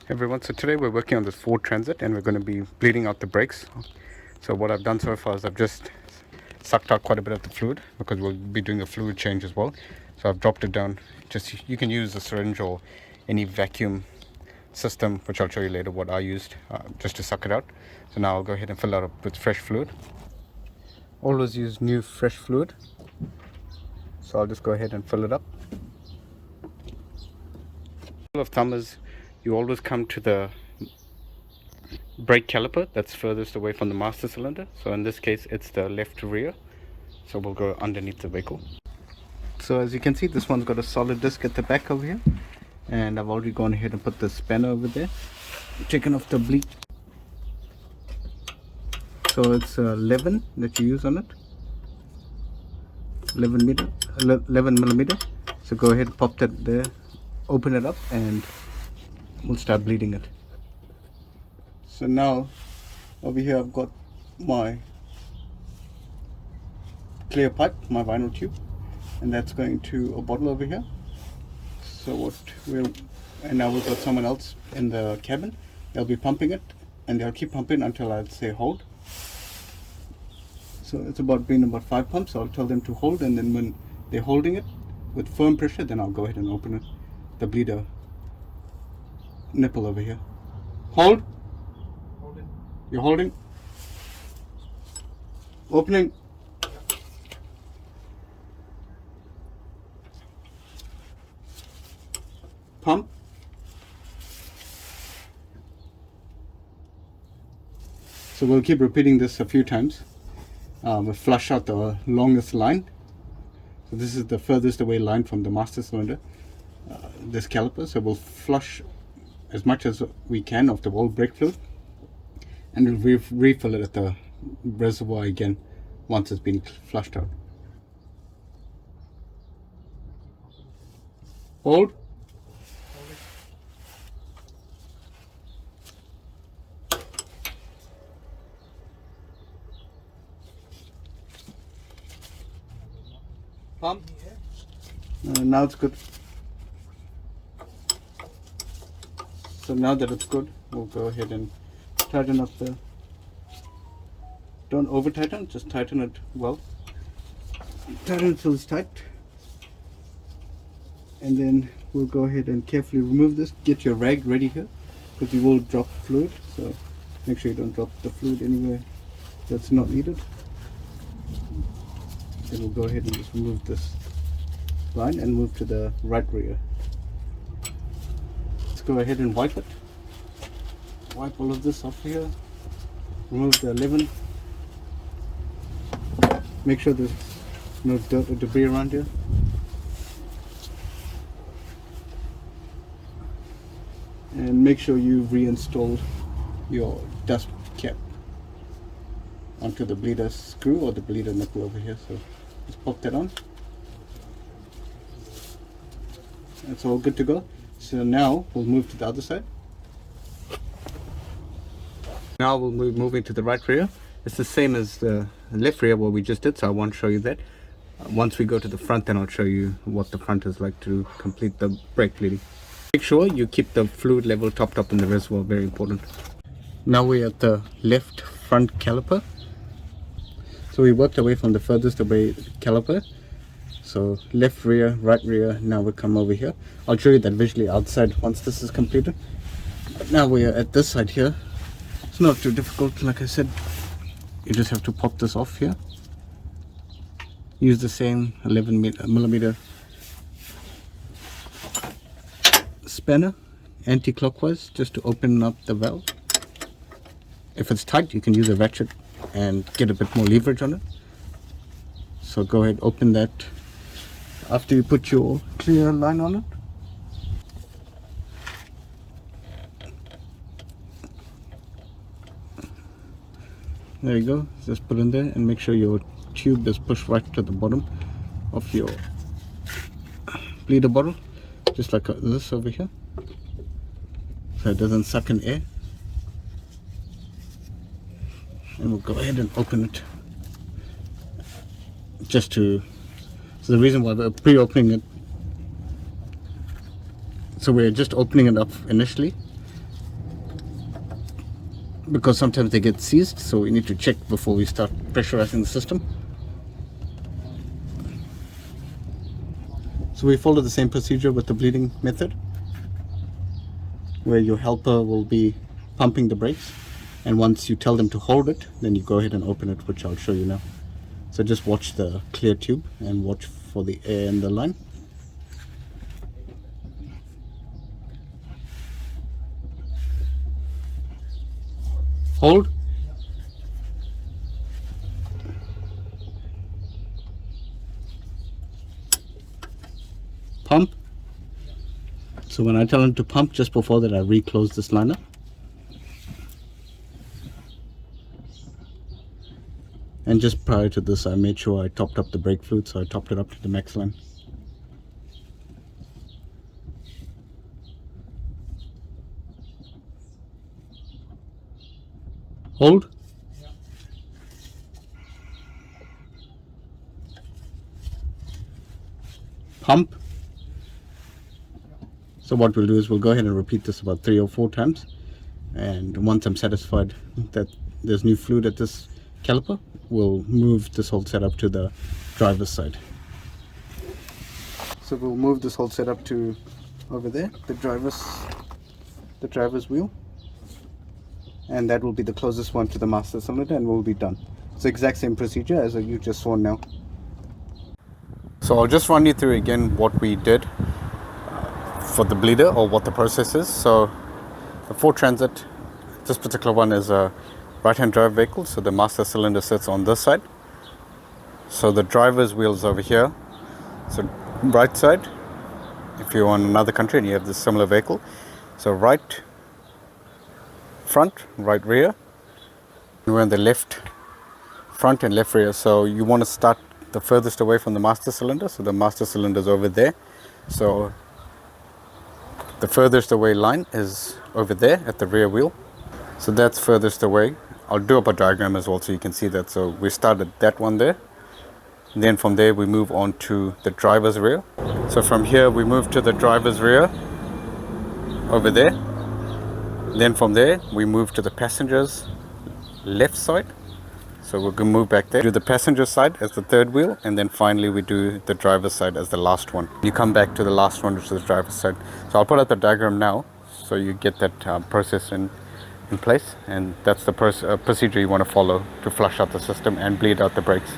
Everyone, so today we're working on this Ford Transit and we're going to be bleeding out the brakes. So what I've done so far is I've just sucked out quite a bit of the fluid because we'll be doing a fluid change as well. So I've dropped it down. Just you can use a syringe or any vacuum system, which I'll show you later what I used, just to suck it out. So now I'll go ahead and fill it up with fresh fluid. Always use new fresh fluid. So I'll just go ahead and fill it up. Rule of thumb is you always come to the brake caliper that's furthest away from the master cylinder. So in this case it's the left rear, so we'll go underneath the vehicle. So as you can see, this one's got a solid disc at the back over here, and I've already gone ahead and put the spanner over there, taken off the bleed. So it's 11 that you use on it, 11 millimeter. So go ahead, pop that there, open it up, and we'll start bleeding it. So now over here I've got my clear pipe, my vinyl tube, and that's going to a bottle over here. So and now we've got someone else in the cabin. They'll be pumping it, and they'll keep pumping until I say hold. So it's been about 5 pumps. So I'll tell them to hold, and then when they're holding it with firm pressure, then I'll go ahead and open it, the bleeder nipple over here. Hold. Holding. You're holding. Opening. Pump. So we'll keep repeating this a few times. We'll flush out the longest line. So this is the furthest away line from the master cylinder, this caliper. So we'll flush as much as we can of the old brake fluid, and we'll refill it at the reservoir again once it's been flushed out. Hold. Pump. Now it's good. So now that it's good, we'll go ahead and tighten up the, don't over tighten, just tighten it well. Tighten until it's tight. And then we'll go ahead and carefully remove this. Get your rag ready here, because you will drop fluid. So make sure you don't drop the fluid anywhere that's not needed. Then we'll go ahead and just remove this line and move to the right rear. Let's go ahead and wipe it. Wipe all of this off here. Remove the 11. Make sure there's no dirt or debris around here. And make sure you've reinstalled your dust cap onto the bleeder screw or the bleeder nipple over here. So just pop that on. That's all good to go. So now we'll move to the other side. Now we'll move into the right rear. It's the same as the left rear what we just did, so I won't show you that. Once we go to the front, then I'll show you what the front is like to complete the brake bleeding. Make sure you keep the fluid level topped up in the reservoir, very important. Now we're at the left front caliper. So we worked away from the furthest away caliper. So left rear, right rear, now we come over here. I'll show you that visually outside once this is completed. But now we're at this side here. It's not too difficult, like I said. You just have to pop this off here. Use the same 11 millimeter spanner, anti-clockwise, just to open up the valve. If it's tight, you can use a ratchet and get a bit more leverage on it. So go ahead, open that after you put your clear line on it. There you go, just put in there and make sure your tube is pushed right to the bottom of your bleeder bottle, just like this over here, so it doesn't suck in air. And we'll go ahead and open it, so the reason why we're pre-opening it, so we're just opening it up initially because sometimes they get seized, so we need to check before we start pressurizing the system. So we follow the same procedure with the bleeding method, where your helper will be pumping the brakes, and once you tell them to hold it, then you go ahead and open it, which I'll show you now. So just watch the clear tube and watch for the air in the line. Hold. Pump. So when I tell them to pump, just before that I reclose this liner. And just prior to this, I made sure I topped up the brake fluid, so I topped it up to the max line. Hold. Pump. So what we'll do is we'll go ahead and repeat this about 3 or 4 times, and once I'm satisfied that there's new fluid at this caliper, we'll move this whole setup to the driver's side. So we'll move this whole setup to over there, the driver's wheel, and that will be the closest one to the master cylinder, and we'll be done. It's the exact same procedure as you just saw now. So I'll just run you through again what we did for the bleeder, or what the process is. So the Ford Transit, this particular one is a right-hand drive vehicle, so the master cylinder sits on this side. So the driver's wheel is over here. So right side, if you're on another country and you have this similar vehicle, so right front, right rear. We're on the left front and left rear. So you want to start the furthest away from the master cylinder. So the master cylinder is over there. So the furthest away line is over there at the rear wheel. So that's furthest away. I'll do up a diagram as well so you can see that. So we started that one there. And then from there we move on to the driver's rear. So from here we move to the driver's rear over there. Then from there we move to the passenger's left side. So we're going to move back there. Do the passenger side as the third wheel, and then finally we do the driver's side as the last one. You come back to the last one, which is the driver's side. So I'll put up the diagram now so you get that process in place, and that's the procedure you want to follow to flush out the system and bleed out the brakes.